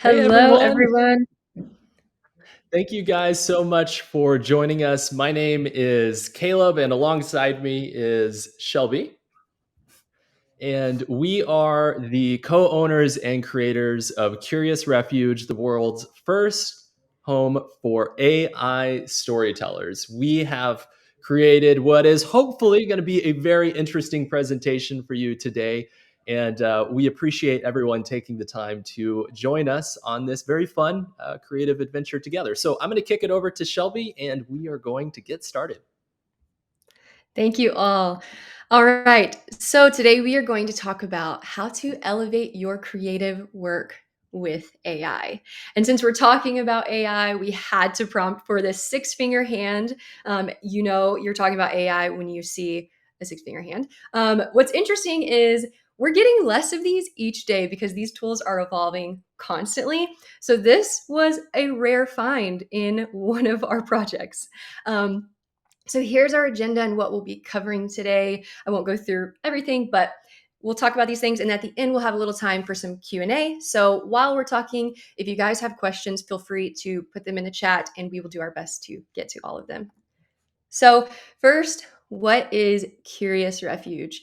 Hey Hello, everyone! everyone. Thank you guys so much for joining us. My name is Caleb, and alongside me is Shelby. And we are the co owners and creators of Curious Refuge, the world's first home for AI storytellers. We have created what is hopefully going to be a very interesting presentation for you today. And we appreciate everyone taking the time to join us on this very fun, creative adventure together. So I'm going to kick it over to Shelby, and we are going to get started. Thank you all. All right. So today we are going to talk about how to elevate your creative work with AI. And since we're talking about AI, we had to prompt for this six-finger hand. You're talking about AI when you see a six-finger hand. What's interesting is we're getting less of these each day because these tools are evolving constantly. So this was a rare find in one of our projects. So here's our agenda and what we'll be covering today. I won't go through everything, but we'll talk about these things, and at the end we'll have a little time for some Q&A. So while we're talking, if you guys have questions, feel free to put them in the chat and we will do our best to get to all of them. So first, what is Curious Refuge?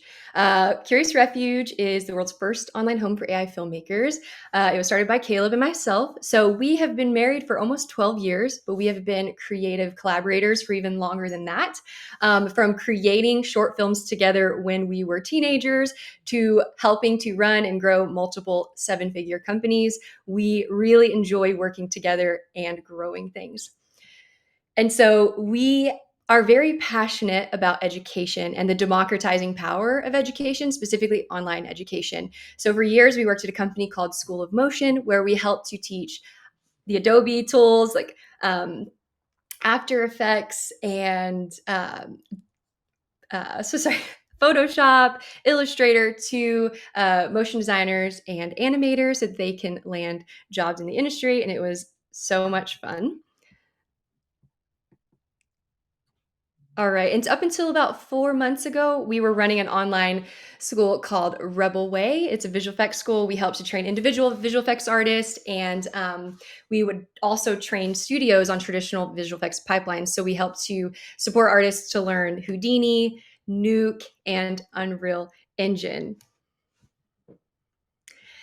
Curious Refuge is the world's first online home for AI filmmakers. It was started by Caleb and myself. So we have been married for almost 12 years, but we have been creative collaborators for even longer than that. From creating short films together when we were teenagers to helping to run and grow multiple seven-figure companies, we really enjoy working together and growing things. And so we are very passionate about education and the democratizing power of education, specifically online education. So for years, we worked at a company called School of Motion, where we helped to teach the Adobe tools like After Effects and Photoshop, Illustrator to motion designers and animators so that they can land jobs in the industry. And it was so much fun. All right. And up until about 4 months ago, we were running an online school called Rebel Way. It's a visual effects school. We help to train individual visual effects artists, and we would also train studios on traditional visual effects pipelines. So we help to support artists to learn Houdini, Nuke, and Unreal Engine.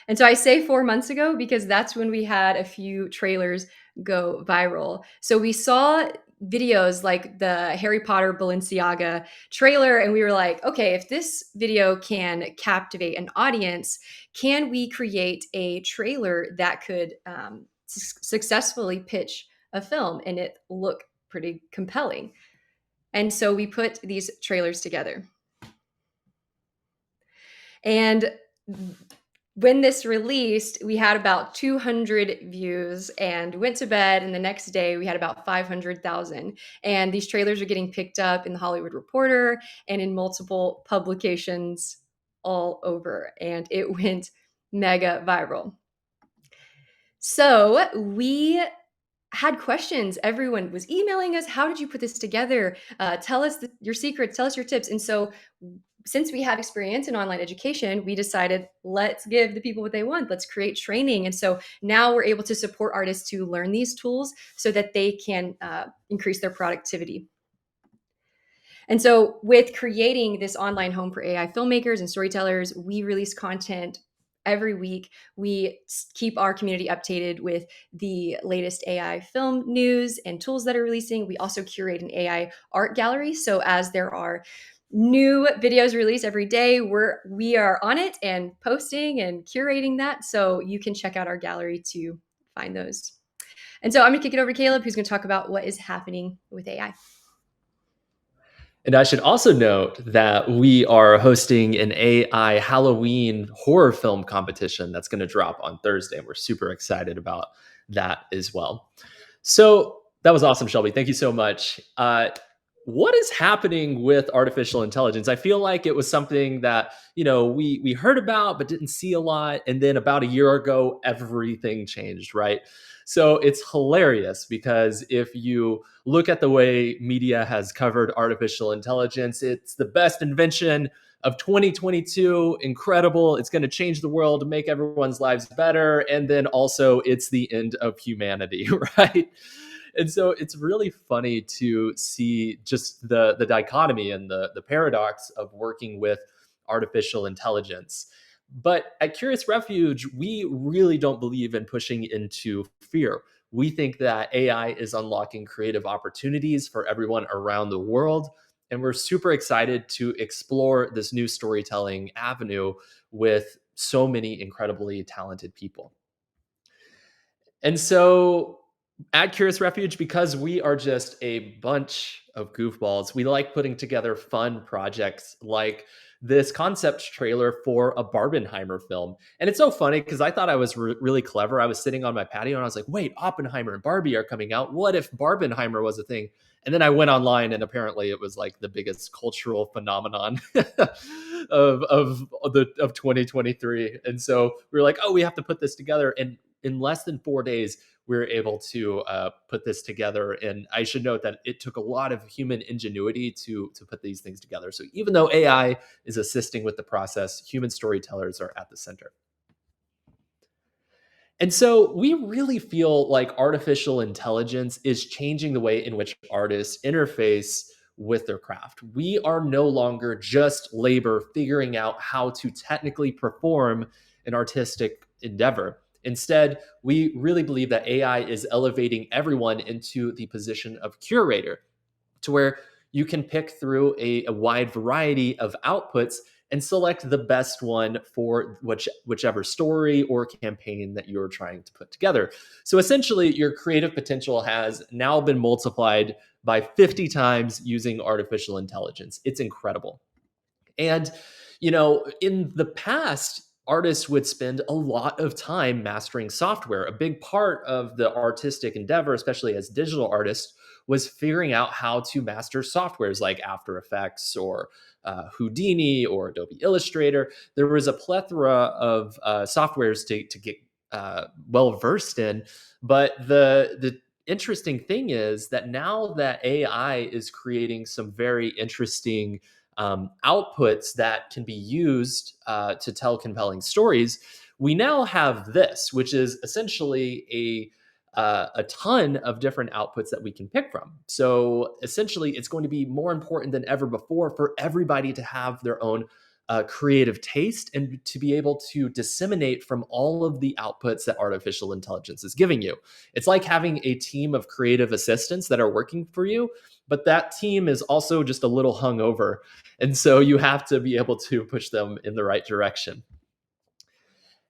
And so I say 4 months ago because that's when we had a few trailers go viral. So we saw videos like the Harry Potter Balenciaga trailer, and we were like, okay, if this video can captivate an audience, can we create a trailer that could successfully pitch a film and it look pretty compelling? And so we put these trailers together. And when this released, we had about 200 views and went to bed. And the next day, we had about 500,000. And these trailers are getting picked up in the Hollywood Reporter and in multiple publications all over. And it went mega viral. So we had questions. Everyone was emailing us. How did you put this together? Tell us your secrets, tell us your tips. And so since we have experience in online education, we decided let's give the people what they want. Let's create training. And so now we're able to support artists to learn these tools so that they can increase their productivity. And so with creating this online home for AI filmmakers and storytellers, we release content every week. We keep our community updated with the latest AI film news and tools that are releasing. We also curate an AI art gallery. So as there are new videos released every day, we are on it and posting and curating that. So you can check out our gallery to find those. And so I'm going to kick it over to Caleb, who's going to talk about what is happening with AI. And I should also note that we are hosting an AI Halloween horror film competition that's going to drop on Thursday. And we're super excited about that as well. So that was awesome, Shelby. Thank you so much. What is happening with artificial intelligence? I feel like it was something that we heard about but didn't see a lot, and then about a year ago, everything changed, right? So it's hilarious because if you look at the way media has covered artificial intelligence, it's the best invention of 2022, incredible, it's going to change the world, make everyone's lives better, and then also it's the end of humanity, right? And so it's really funny to see just the dichotomy and the paradox of working with artificial intelligence. But at Curious Refuge, we really don't believe in pushing into fear. We think that AI is unlocking creative opportunities for everyone around the world. And we're super excited to explore this new storytelling avenue with so many incredibly talented people. And so at Curious Refuge, because we are just a bunch of goofballs, we like putting together fun projects like this concept trailer for a Barbenheimer film. And it's so funny because I thought I was really clever. I was sitting on my patio and I was like, wait, Oppenheimer and Barbie are coming out. What if Barbenheimer was a thing? And then I went online and apparently it was like the biggest cultural phenomenon of 2023. And so we were like, oh, we have to put this together. And in less than 4 days, we were able to put this together. And I should note that it took a lot of human ingenuity to put these things together. So even though AI is assisting with the process, human storytellers are at the center. And so we really feel like artificial intelligence is changing the way in which artists interface with their craft. We are no longer just labor figuring out how to technically perform an artistic endeavor. Instead, we really believe that AI is elevating everyone into the position of curator, to where you can pick through a wide variety of outputs and select the best one for whichever story or campaign that you're trying to put together. So essentially, your creative potential has now been multiplied by 50 times using artificial intelligence. It's incredible. And, in the past, artists would spend a lot of time mastering software. A big part of the artistic endeavor, especially as digital artists, was figuring out how to master softwares like After Effects or Houdini or Adobe Illustrator. There was a plethora of softwares to get well versed in. But the interesting thing is that now that AI is creating some very interesting outputs that can be used to tell compelling stories, we now have this, which is essentially a ton of different outputs that we can pick from. So essentially, it's going to be more important than ever before for everybody to have their own creative taste and to be able to disseminate from all of the outputs that artificial intelligence is giving you. It's like having a team of creative assistants that are working for you, but that team is also just a little hungover. And so you have to be able to push them in the right direction.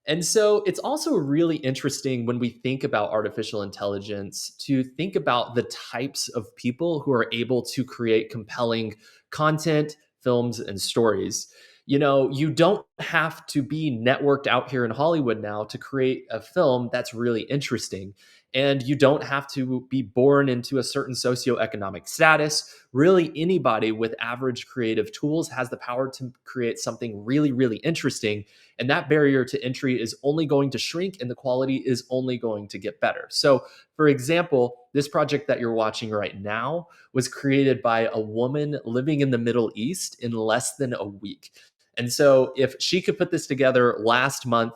And so it's also really interesting when we think about artificial intelligence to think about the types of people who are able to create compelling content, films, and stories. You don't have to be networked out here in Hollywood now to create a film that's really interesting. And you don't have to be born into a certain socioeconomic status. Really, anybody with average creative tools has the power to create something really, really interesting, and that barrier to entry is only going to shrink and the quality is only going to get better. So, for example, this project that you're watching right now was created by a woman living in the Middle East in less than a week. And so, if she could put this together last month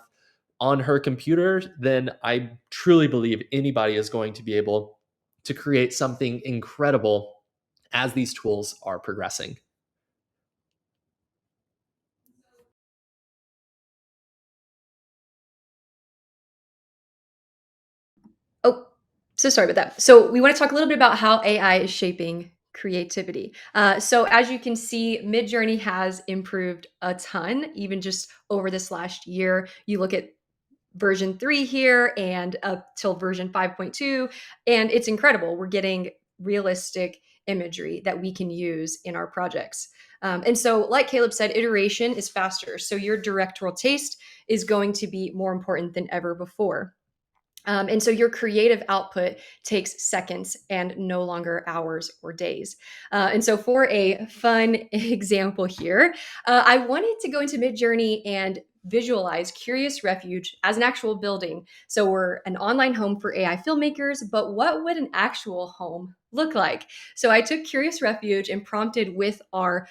on her computer, then I truly believe anybody is going to be able to create something incredible as these tools are progressing. Oh, so sorry about that. So we want to talk a little bit about how AI is shaping creativity. So as you can see, Midjourney has improved a ton, even just over this last year. You look at version 3 here and up till version 5.2, and it's incredible. We're getting realistic imagery that we can use in our projects. And so, like Caleb said, iteration is faster. So your directorial taste is going to be more important than ever before. And so your creative output takes seconds and no longer hours or days. And so for a fun example here, I wanted to go into Midjourney and visualize Curious Refuge as an actual building. So we're an online home for AI filmmakers, but what would an actual home look like? So I took Curious Refuge and prompted with our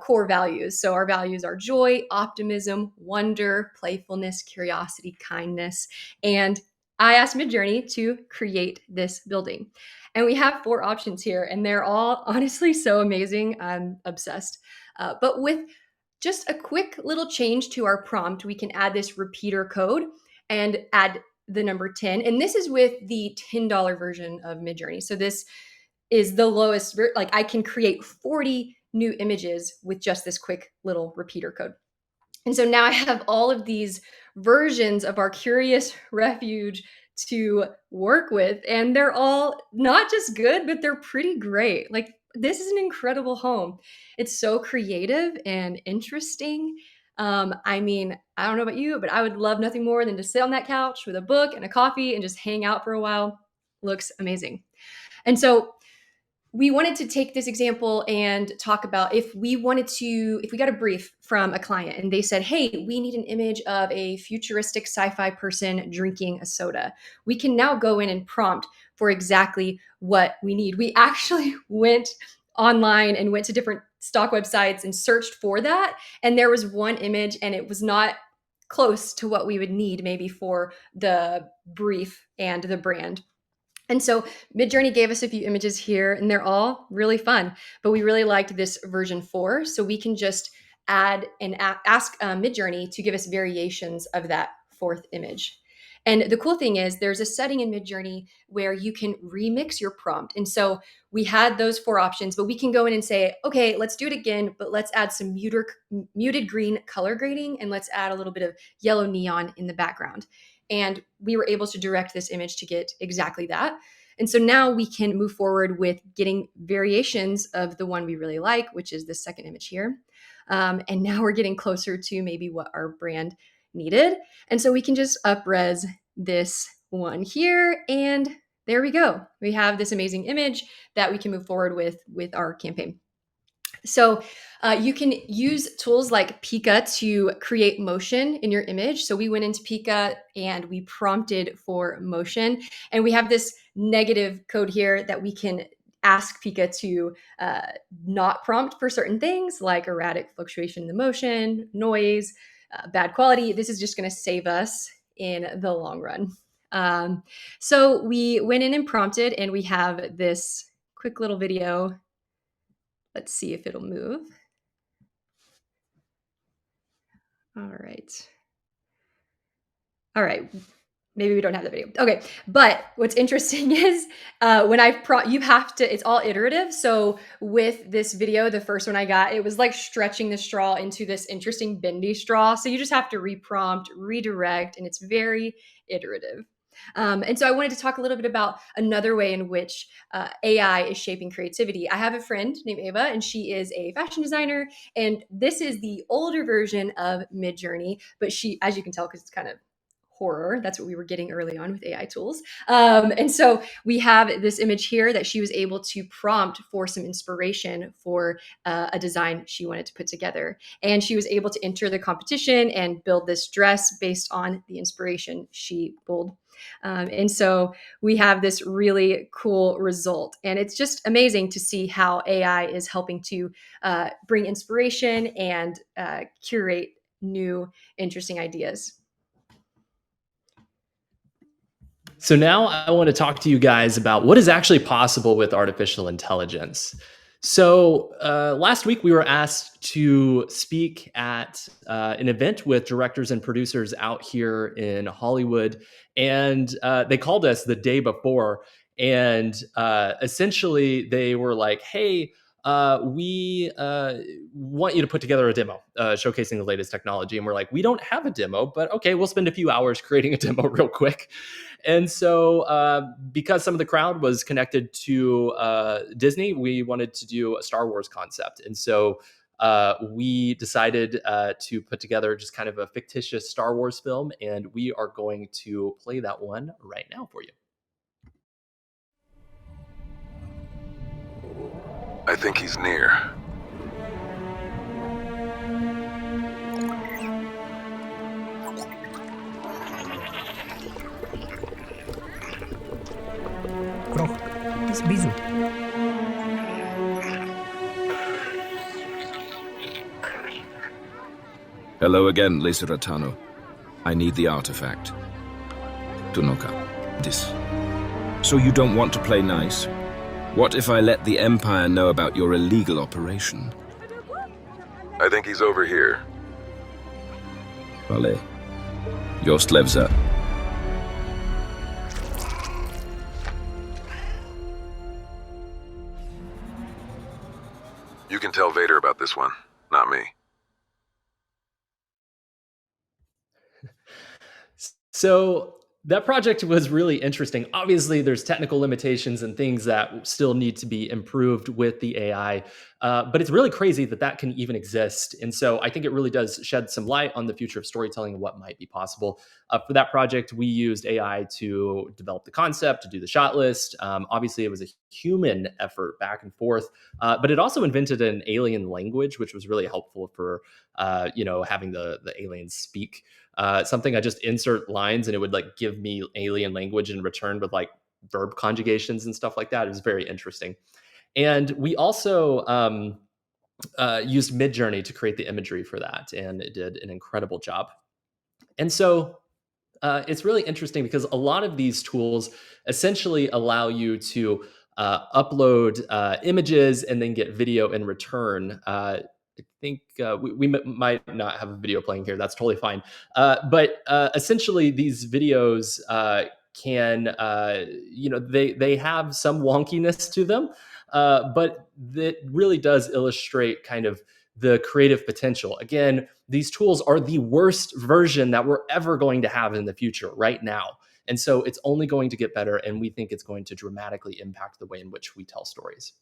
core values. So our values are joy, optimism, wonder, playfulness, curiosity, kindness. And I asked Midjourney to create this building. And we have 4 options here, and they're all honestly so amazing. I'm obsessed. But with just a quick little change to our prompt, we can add this repeater code and add the number 10. And this is with the $10 version of Midjourney. So this is the lowest, like I can create 40 new images with just this quick little repeater code. And so now I have all of these versions of our Curious Refuge to work with, and they're all not just good, but they're pretty great. Like, this is an incredible home. It's so creative and interesting. I mean, I don't know about you, but I would love nothing more than to sit on that couch with a book and a coffee and just hang out for a while. Looks amazing. And so we wanted to take this example and talk about if we got a brief from a client and they said, hey, we need an image of a futuristic sci-fi person drinking a soda. We can now go in and prompt for exactly what we need. We actually went online and went to different stock websites and searched for that. And there was one image and it was not close to what we would need maybe for the brief and the brand. And so Midjourney gave us a few images here, and they're all really fun. But we really liked this version 4, so we can just add and ask Midjourney to give us variations of that 4th image. And the cool thing is there's a setting in Midjourney where you can remix your prompt. And so we had those 4 options, but we can go in and say, okay, let's do it again, but let's add some muted green color grading, and let's add a little bit of yellow neon in the background. And we were able to direct this image to get exactly that. And so now we can move forward with getting variations of the one we really like, which is the second image here. And now we're getting closer to maybe what our brand needed. And so we can just up-res this one here, and there we go. We have this amazing image that we can move forward with our campaign. So you can use tools like Pika to create motion in your image. So we went into Pika and we prompted for motion. And we have this negative code here that we can ask Pika to not prompt for certain things like erratic fluctuation in the motion, noise, bad quality. This is just going to save us in the long run. So we went in and prompted, and we have this quick little video. Let's see if it'll move. All right. All right. Maybe we don't have the video. Okay. But what's interesting is when you have to, it's all iterative. So with this video, the first one I got, it was like stretching the straw into this interesting bendy straw. So you just have to reprompt, redirect, and it's very iterative. And so I wanted to talk a little bit about another way in which AI is shaping creativity. I have a friend named Ava, and she is a fashion designer. And this is the older version of Midjourney, but she, as you can tell, because it's kind of horror. That's what we were getting early on with AI tools. And so we have this image here that she was able to prompt for some inspiration for a design she wanted to put together. And she was able to enter the competition and build this dress based on the inspiration she pulled. And so we have this really cool result. And it's just amazing to see how AI is helping to bring inspiration and curate new, interesting ideas. So now I want to talk to you guys about what is actually possible with artificial intelligence. So last week we were asked to speak at an event with directors and producers out here in Hollywood, and they called us the day before, and essentially they were like, "Hey, we want you to put together a demo showcasing the latest technology." And we're like, "We don't have a demo, but okay, we'll spend a few hours creating a demo real quick." And so, because some of the crowd was connected to Disney, we wanted to do a Star Wars concept. And so we decided to put together just kind of a fictitious Star Wars film. And we are going to play that one right now for you. I think he's near. passe. Bisous. Hello again, Lisa Ratano. I need the artifact. Tunoka. This. So you don't want to play nice? What if I let the Empire know about your illegal operation? I think he's over here. Vale. Jost Levza. You can tell Vader about this one, not me. So that project was really interesting. Obviously, there's technical limitations and things that still need to be improved with the AI, but it's really crazy that that can even exist. And so I think it really does shed some light on the future of storytelling and what might be possible. For that project, we used AI to develop the concept, to do the shot list. Obviously, it was a human effort back and forth, but it also invented an alien language, which was really helpful for having the aliens speak. Something I just insert lines and it would like give me alien language in return with like verb conjugations and stuff like that. It was very interesting. And we also used Midjourney to create the imagery for that, and it did an incredible job. And so it's really interesting because a lot of these tools essentially allow you to upload images and then get video in return. I think we might not have a video playing here. That's totally fine. But essentially, these videos they have some wonkiness to them, but that really does illustrate kind of the creative potential. Again, these tools are the worst version that we're ever going to have in the future right now. And so it's only going to get better. And we think it's going to dramatically impact the way in which we tell stories.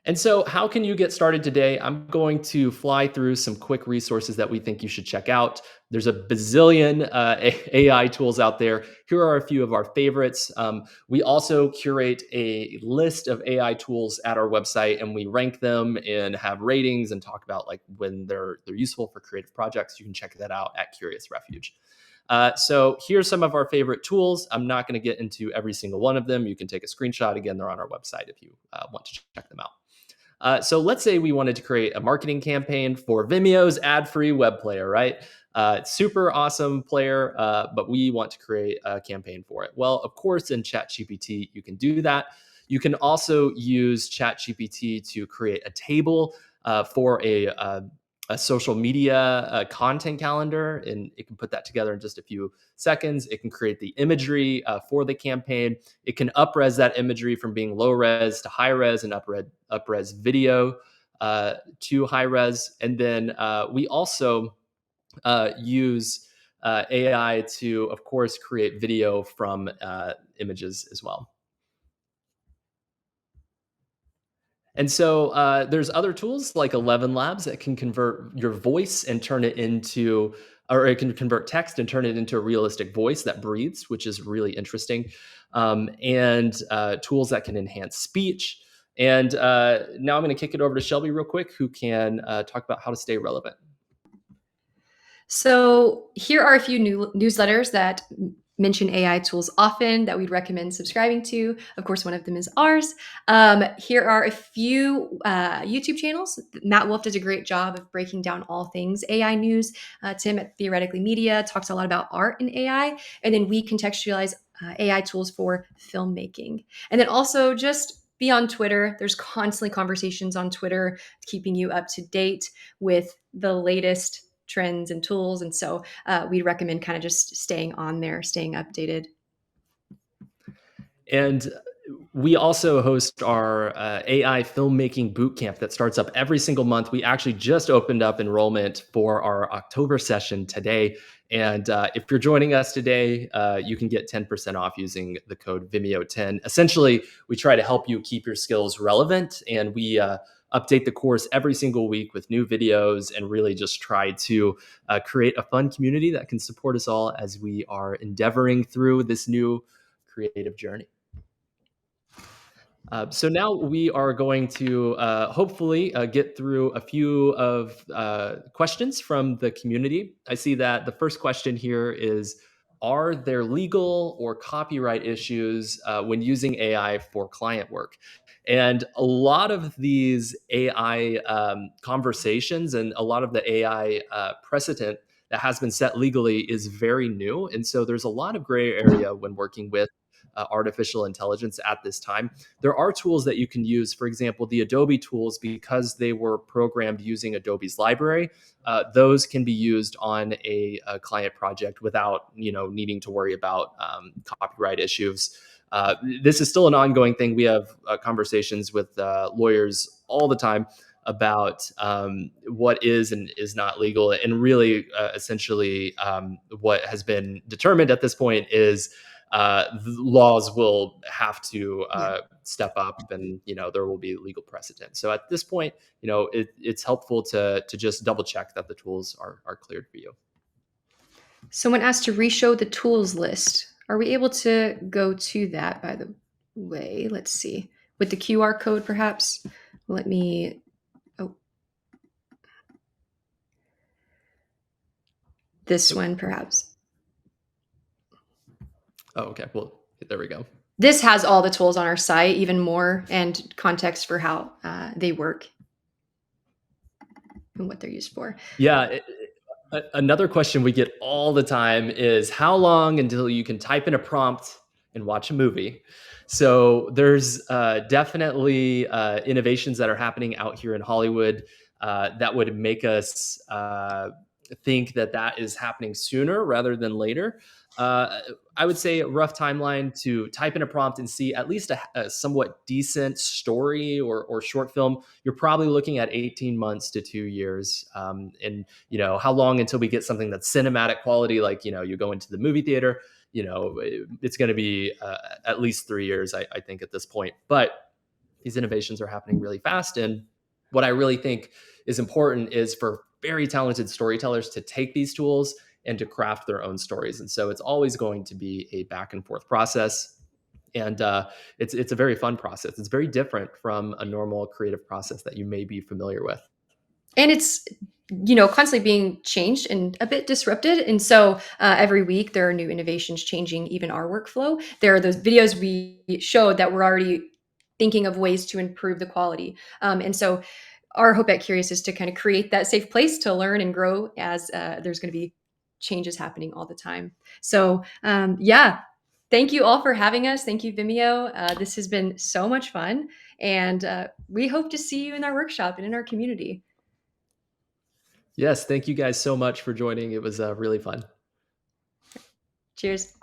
And so, how can you get started today? I'm going to fly through some quick resources that we think you should check out. There's a bazillion AI tools out there. Here are a few of our favorites. We also curate a list of AI tools at our website, and we rank them and have ratings and talk about like when they're useful for creative projects. You can check that out at Curious Refuge. So here's some of our favorite tools. I'm not going to get into every single one of them. You can take a screenshot. Again, they're on our website if you want to check them out. So let's say we wanted to create a marketing campaign for Vimeo's ad-free web player, right? It's super awesome player, but we want to create a campaign for it. Well, of course, in ChatGPT, you can do that. You can also use ChatGPT to create a table for a social media content calendar, and it can put that together in just a few seconds. It can create the imagery for the campaign. It can up-res that imagery from being low res to high res and up-res video to high res. And then we also use AI to, of course, create video from images as well. And so there's other tools like 11 Labs that can convert your voice and turn it into, or it can convert text and turn it into a realistic voice that breathes, which is really interesting. And tools that can enhance speech. And now I'm going to kick it over to Shelby real quick, who can talk about how to stay relevant. So here are a few new newsletters that mention AI tools often that we'd recommend subscribing to. Of course, one of them is ours. Here are a few YouTube channels. Matt Wolf does a great job of breaking down all things AI news. Tim at Theoretically Media talks a lot about art and AI. And then we contextualize AI tools for filmmaking. And then also just be on Twitter. There's constantly conversations on Twitter, keeping you up to date with the latest trends and tools. And so we recommend kind of just staying on there, staying updated. And we also host our AI filmmaking bootcamp that starts up every single month. We actually just opened up enrollment for our October session today. And if you're joining us today, you can get 10% off using the code Vimeo10. Essentially, we try to help you keep your skills relevant, and we update the course every single week with new videos and really just try to create a fun community that can support us all as we are endeavoring through this new creative journey. So now we are going to hopefully get through a few of questions from the community. I see that the first question here is, are there legal or copyright issues when using AI for client work? And a lot of these AI conversations and a lot of the AI precedent that has been set legally is very new. And so there's a lot of gray area when working with artificial intelligence at this time. There are tools that you can use, for example, the Adobe tools, because they were programmed using Adobe's library. Those can be used on a client project without needing to worry about copyright issues. This is still an ongoing thing. We have conversations with lawyers all the time about what is and is not legal. And really, essentially, what has been determined at this point is the laws will have to Yeah. step up, and there will be legal precedent. So at this point, it's helpful to just double check that the tools are cleared for you. Someone asked to re-show the tools list. Are we able to go to that, by the way? Let's see. With the QR code, perhaps? Let me... Oh. This one, perhaps. Oh, okay. Well, there we go. This has all the tools on our site, even more, and context for how they work and what they're used for. Yeah. Another question we get all the time is how long until you can type in a prompt and watch a movie? So there's definitely innovations that are happening out here in Hollywood that would make us think that that is happening sooner rather than later. I would say a rough timeline to type in a prompt and see at least a somewhat decent story or short film. You're probably looking at 18 months to 2 years. And how long until we get something that's cinematic quality, like you go into the movie theater. It's going to be at least 3 years, I think, at this point. But these innovations are happening really fast, and what I really think is important is for very talented storytellers to take these tools and to craft their own stories. And so it's always going to be a back and forth process. And it's a very fun process. It's very different from a normal creative process that you may be familiar with. And it's constantly being changed and a bit disrupted. And so every week there are new innovations changing even our workflow. There are those videos we showed that we're already thinking of ways to improve the quality. And so our hope at Curious is to kind of create that safe place to learn and grow as there's going to be changes happening all the time. So yeah, thank you all for having us. Thank you, Vimeo. This has been so much fun. And we hope to see you in our workshop and in our community. Yes, thank you guys so much for joining. It was really fun. Cheers.